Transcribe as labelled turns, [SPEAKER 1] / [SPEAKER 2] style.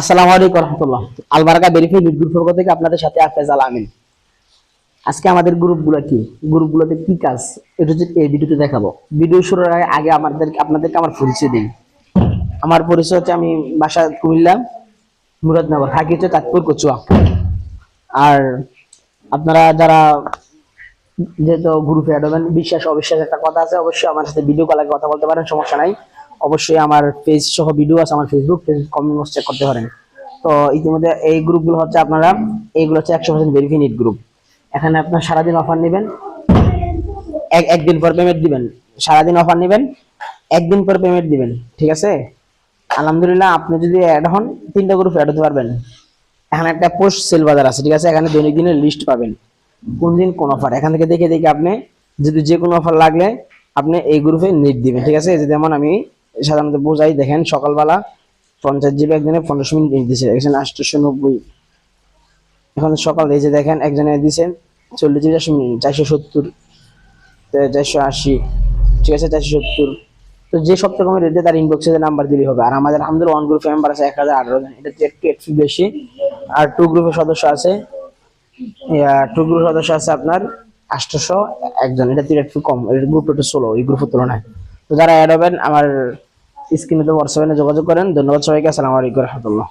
[SPEAKER 1] আসসালামু আলাইকুম রহমতুল্লাহ। আলবারকা verified group পক্ষ থেকে আপনাদের সাথে আফেজ আল আমিন। আজকে আমাদের গ্রুপগুলোতে কি কাজ এটা হচ্ছে এই ভিডিওতে দেখাবো। ভিডিও শুরুর আগে আপনাদেরকে আমার পরিচয় দিই। আমার পরিচয় হচ্ছে আমি বাসা কুমিল্লা মুরাদনগর, থাকি হচ্ছে চাঁদপুর কচুয়া। আর আপনারা যারা যেহেতু গ্রুপে অ্যাড হবেন, বিশ্বাস অবিশ্বাস একটা কথা আছে, অবশ্যই আমার সাথে ভিডিও কলে কথা বলতে পারেন, সমস্যা নাই। অবশ্যই আমার পেজ সহ ভিডিও আছে, আমার ফেসবুক পেজ কমেন্ট চেক করতে পারেন। তো ইতিমধ্যে এই গ্রুপগুলো হচ্ছে এইগুলো হচ্ছে 100% ভেরিফাইড গ্রুপ। এখানে আপনার সারাদিন অফার নেবেন, একদিন পর পেমেন্ট দিবেন। সারাদিন অফার নেবেন, একদিন পর পেমেন্ট দিবেন, ঠিক আছে? আলহামদুলিল্লাহ, আপনি যদি অ্যাড হন 3টা গ্রুপ অ্যাড হতে পারবেন। এখানে একটা পোস্ট সেল বাজার আছে, ঠিক আছে? এখানে দৈনিক দিনের লিস্ট পাবেন, কোন দিন কোন অফার। এখান থেকে দেখে দেখে আপনি যদি যে কোনো অফার লাগলে আপনি এই গ্রুপে নেট দিবেন, ঠিক আছে? যেমন আমি সাধারণত বোঝাই, দেখেন সকালবেলা 50 GB একজনে 15 মিনিট নেট দিচ্ছে, এখানে 890। এখন সকাল এই যে দেখেন একজনে দিচ্ছেন 40 GB 400 মিনিট, 470, 480, ঠিক আছে? 470। তো যে সবথেকে কমে রেটে তার ইনবক্সে নাম্বার দিলেই হবে। আর আমাদের আলহামদুলিল্লাহ ওয়ান গ্রুপে মেম্বার আছে 1018 জন, এটা একটু বেশি। আর টু গ্রুপের সদস্য আছে আপনার 801 জন, এটা একটু কম। এর গ্রুপটা একটু স্লো এই গ্রুপের তুলনায়। তো যারা অ্যাড হবেন আমার স্ক্রিনে তো হোয়াটসঅ্যাপে যোগাযোগ করেন। ধন্যবাদ সবাইকে। আসসালামু আলাইকুম রহমতুল্লাহ।